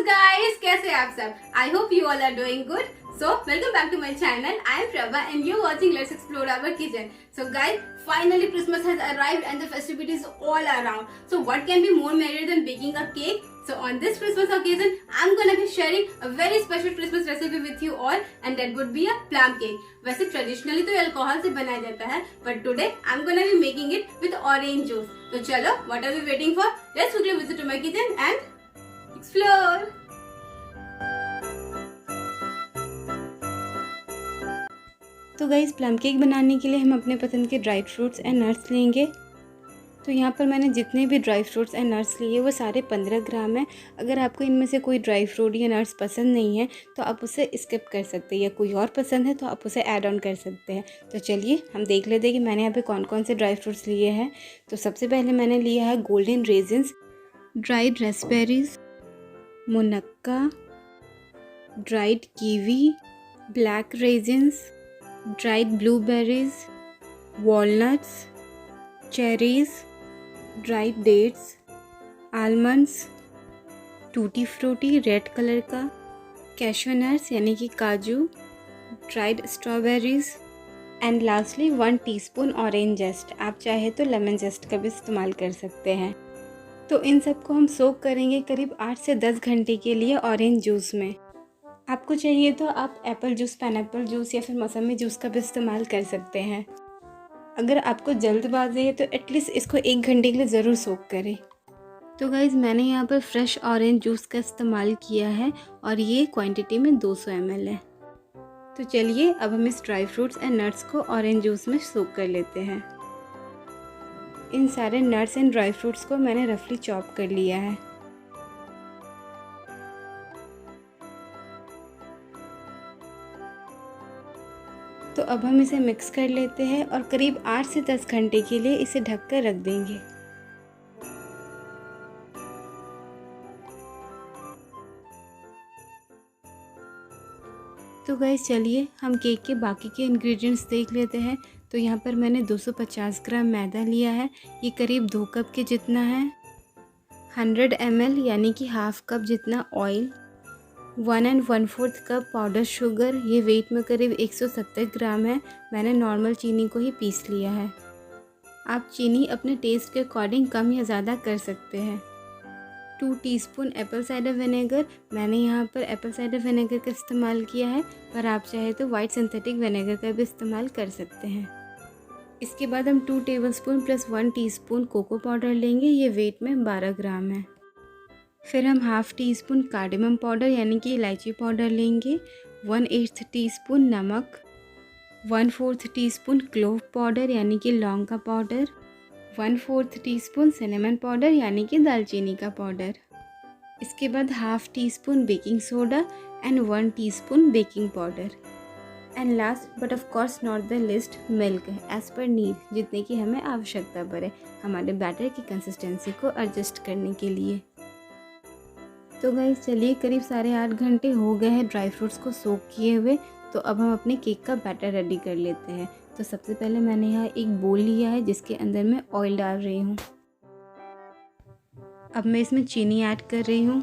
guys, कैसे आप सब? I hope you all are doing good. So welcome back to my channel. I am Prabha and you're watching Let's Explore Our Kitchen. So guys, finally Christmas has arrived and the festivities all around. So what can be more merrier than baking a cake? So on this Christmas occasion, I'm gonna be sharing a very special Christmas recipe with you all, and that would be a plum cake. वैसे traditionally तो alcohol से बनाया जाता है, but today I'm gonna be making it with orange juice. तो चलो, what are we waiting for? Let's quickly visit to my kitchen and explore. तो guys, plum cake बनाने के लिए हम अपने पसंद के ड्राई फ्रूट्स एंड नट्स लेंगे। तो यहाँ पर मैंने जितने भी ड्राई फ्रूट्स एंड नट्स लिए वो सारे 15 ग्राम हैं। अगर आपको इनमें से कोई ड्राई फ्रूट या नट्स पसंद नहीं है तो आप उसे स्किप कर सकते हैं, या कोई और पसंद है तो आप उसे ऐड ऑन कर सकते हैं। तो चलिए हम देख लेते हैं कि मैंने यहाँ पे कौन कौन से ड्राई फ्रूट्स लिए हैं। तो सबसे पहले मैंने लिया है गोल्डन रेजिन्स, ड्राइड रेस्पबेरीज, मुनक्का, dried kiwi, black raisins, dried blueberries, walnuts, cherries, dried dates, almonds, tutti frutti red colour का, कैशू नट्स यानी कि काजू, dried strawberries and lastly 1 teaspoon orange zest. आप चाहे तो लेमन जेस्ट का भी इस्तेमाल कर सकते हैं। तो इन सबको हम सोक करेंगे करीब 8 से 10 घंटे के लिए ऑरेंज जूस में। आपको चाहिए तो आप एप्पल जूस, पाइनएप्पल जूस या फिर मौसमी जूस का भी इस्तेमाल कर सकते हैं। अगर आपको जल्दबाजी है तो एटलीस्ट इसको 1 घंटे के लिए ज़रूर सोक करें। तो गाइज़, मैंने यहाँ पर फ्रेश ऑरेंज जूस का इस्तेमाल किया है और ये क्वांटिटी में 200 ml है। तो चलिए अब हम इस ड्राई फ्रूट्स एंड नट्स को ऑरेंज जूस में सोक कर लेते हैं। इन सारे नट्स एंड ड्राई फ्रूट्स को मैंने रफली चॉप कर लिया है। तो अब हम इसे मिक्स कर लेते हैं और करीब 8 से 10 घंटे के लिए इसे ढक कर रख देंगे। तो गाइस, चलिए हम केक के बाकी के इंग्रेडिएंट्स देख लेते हैं। तो यहाँ पर मैंने 250 ग्राम मैदा लिया है, ये करीब 2 कप के जितना है। 100 ml यानी कि हाफ कप जितना ऑयल, 1 1/4 कप पाउडर शुगर, ये वेट में करीब 170 ग्राम है। मैंने नॉर्मल चीनी को ही पीस लिया है। आप चीनी अपने टेस्ट के अकॉर्डिंग कम या ज़्यादा कर सकते हैं। 2 टीस्पून एप्पल साइडर विनेगर, मैंने यहाँ पर एप्पल साइडर विनेगर का इस्तेमाल किया है, पर आप चाहे तो वाइट सिंथेटिक विनेगर का भी इस्तेमाल कर सकते हैं। इसके बाद हम 2 tablespoon plus 1 teaspoon cocoa powder लेंगे, ये वेट में 12 ग्राम है। फिर हम half teaspoon cardamom powder यानी कि इलायची पाउडर लेंगे, 1/8 टीस्पून नमक, 1/4 टीस्पून क्लोव पाउडर यानी कि लौंग का पाउडर, 1/4 टीस्पून सिनेमन पाउडर यानी कि दालचीनी का पाउडर। इसके बाद half tea spoon baking soda and 1 teaspoon baking powder. And last but of course not the list, milk as per need, जितने की हमें आवश्यकता पड़े हमारे बैटर की कंसिस्टेंसी को एडजस्ट करने के लिए। तो गाइस, चलिए करीब 8.5 घंटे हो गए हैं ड्राई फ्रूट्स को सोक किए हुए। तो अब हम अपने केक का बैटर रेडी कर लेते हैं। तो सबसे पहले मैंने यहाँ एक बोल लिया है जिसके अंदर मैं ऑयल डाल रही हूँ। अब मैं इसमें चीनी ऐड कर रही हूँ।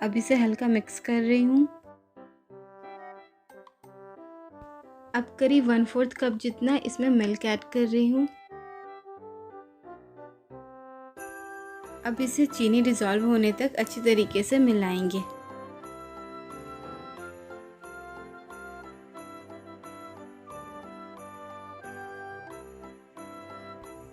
अब इसे हल्का मिक्स कर रही हूँ। अब करीब 1/4 कप जितना इसमें मिल्क ऐड कर रही हूँ। अब इसे चीनी डिज़ोल्व होने तक अच्छी तरीके से मिलाएंगे।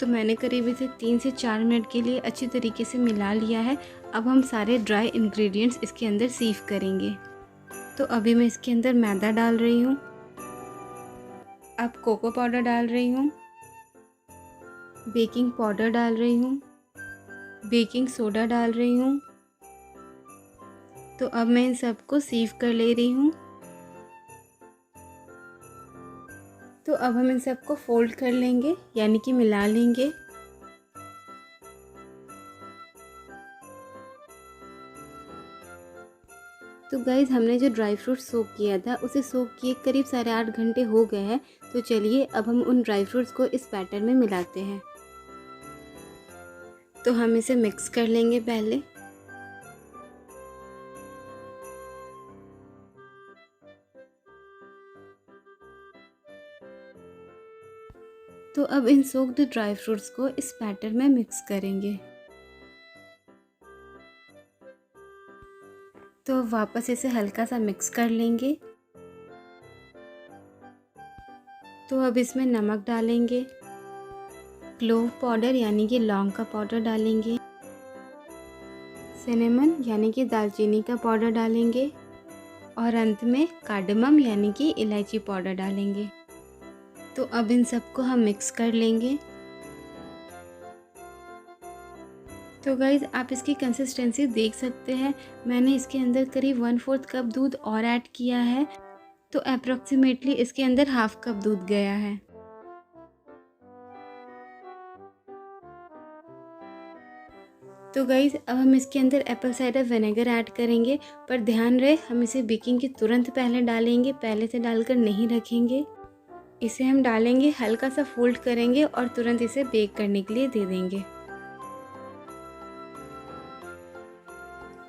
तो मैंने करीब इसे 3 से 4 मिनट के लिए अच्छी तरीके से मिला लिया है। अब हम सारे ड्राई इंग्रेडिएंट्स इसके अंदर सीव करेंगे। तो अभी मैं इसके अंदर मैदा डाल रही हूँ। अब कोको पाउडर डाल रही हूँ, बेकिंग पाउडर डाल रही हूँ, बेकिंग सोडा डाल रही हूँ। तो अब मैं इन सबको सीव कर ले रही हूँ। तो अब हम इन सबको फोल्ड कर लेंगे यानी कि मिला लेंगे। तो गाइज़, हमने जो ड्राई फ्रूट सोक किया था उसे सोक किए करीब 8.5 घंटे हो गए हैं। तो चलिए अब हम उन ड्राई फ्रूट्स को इस बैटर में मिलाते हैं। तो हम इसे मिक्स कर लेंगे पहले। तो अब इन सोक्ड ड्राई फ्रूट्स को इस बैटर में मिक्स करेंगे। तो वापस इसे हल्का सा मिक्स कर लेंगे। तो अब इसमें नमक डालेंगे, क्लोव पाउडर यानी कि लौंग का पाउडर डालेंगे, सिनेमन यानी कि दालचीनी का पाउडर डालेंगे और अंत में कार्डमम यानी कि इलायची पाउडर डालेंगे। तो अब इन सबको हम मिक्स कर लेंगे। तो गाइज़ आप इसकी कंसिस्टेंसी देख सकते हैं, मैंने इसके अंदर करीब 1/4 कप दूध और ऐड किया है, तो अप्रॉक्सीमेटली इसके अंदर हाफ कप दूध गया है। तो गाइज़ अब हम इसके अंदर एप्पल साइडर विनेगर ऐड करेंगे, पर ध्यान रहे हम इसे बेकिंग के तुरंत पहले डालेंगे, पहले से डालकर नहीं रखेंगे। इसे हम डालेंगे, हल्का सा फोल्ड करेंगे और तुरंत इसे बेक करने के लिए दे देंगे।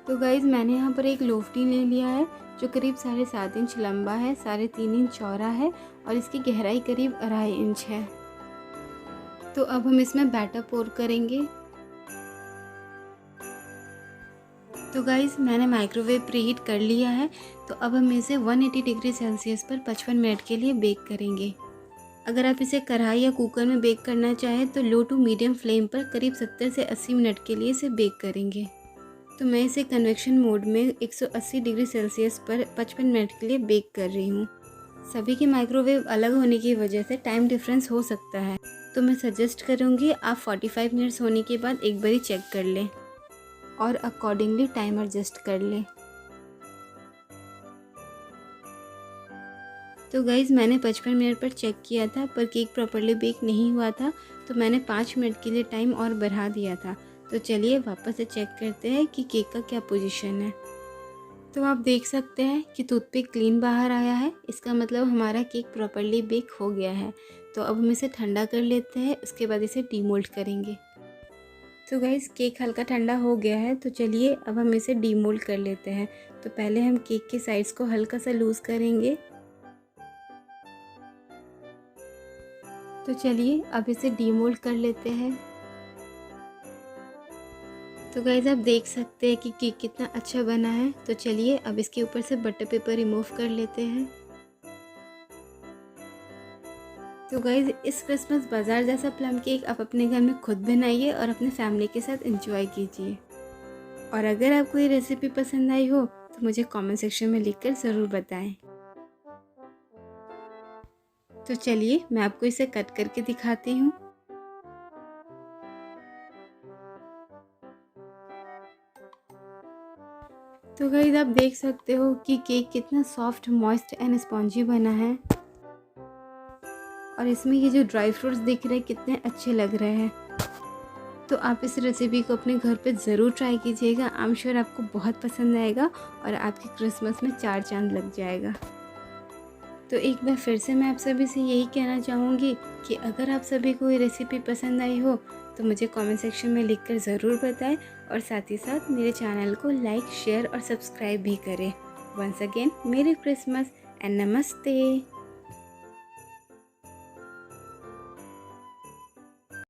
तो गाइज़ मैंने यहाँ पर एक लोफ्टी ले लिया है जो करीब 7.5 इंच लंबा है, 3.5 इंच चौड़ा है और इसकी गहराई करीब 2.5 इंच है। तो अब हम इसमें बैटर पोर करेंगे। तो गाइज़ मैंने माइक्रोवेव प्रीहीट कर लिया है, तो अब हम इसे 180 डिग्री सेल्सियस पर 55 मिनट के लिए बेक करेंगे। अगर आप इसे कढ़ाई या कुकर में बेक करना चाहें तो लो टू मीडियम फ्लेम पर करीब 70 से 80 मिनट के लिए इसे बेक करेंगे। तो मैं इसे कन्वेक्शन मोड में 180 डिग्री सेल्सियस पर 55 मिनट के लिए बेक कर रही हूँ। सभी के माइक्रोवेव अलग होने की वजह से टाइम डिफरेंस हो सकता है, तो मैं सजेस्ट करूँगी आप 45 मिनट्स होने के बाद एक बारी चेक कर लें और अकॉर्डिंगली टाइम एडजस्ट कर लें। तो गाइज़ मैंने 55 मिनट पर चेक किया था, पर केक प्रॉपर्ली बेक नहीं हुआ था, तो मैंने 5 मिनट के लिए टाइम और बढ़ा दिया था। तो चलिए वापस से चेक करते हैं कि केक का क्या पोजीशन है। तो आप देख सकते हैं कि टूथपिक क्लीन बाहर आया है, इसका मतलब हमारा केक प्रॉपर्ली बेक हो गया है। तो अब हम इसे ठंडा कर लेते हैं, उसके बाद इसे डीमोल्ड करेंगे। तो गाइज़ केक हल्का ठंडा हो गया है, तो चलिए अब हम इसे डीमोल्ड कर लेते हैं। तो पहले हम केक के साइड्स को हल्का सा लूज़ करेंगे। तो चलिए अब इसे डीमोल्ड कर लेते हैं। तो गाइज़ आप देख सकते हैं कि केक कितना अच्छा बना है। तो चलिए अब इसके ऊपर से बटर पेपर रिमूव कर लेते हैं। तो गाइज़ इस क्रिसमस बाज़ार जैसा प्लम केक आप अपने घर में खुद बनाइए और अपने फैमिली के साथ एंजॉय कीजिए। और अगर आपको ये रेसिपी पसंद आई हो तो मुझे कमेंट सेक्शन में लिखकर ज़रूर बताएं। तो चलिए मैं आपको इसे कट करके दिखाती हूँ। तो गाइज़ आप देख सकते हो कि केक कितना सॉफ्ट, मॉइस्ट एंड स्पॉन्जी बना है और इसमें ये जो ड्राई फ्रूट्स दिख रहे हैं कितने अच्छे लग रहे हैं। तो आप इस रेसिपी को अपने घर पे ज़रूर ट्राई कीजिएगा। आई एम श्योर आपको बहुत पसंद आएगा और आपकी क्रिसमस में 4 चांद लग जाएगा। तो एक बार फिर से मैं आप सभी से यही कहना चाहूँगी कि अगर आप सभी को ये रेसिपी पसंद आई हो तो मुझे कमेंट सेक्शन में लिखकर ज़रूर बताएं और साथ ही साथ मेरे चैनल को लाइक, शेयर और सब्सक्राइब भी करें। Once again merry Christmas and नमस्ते।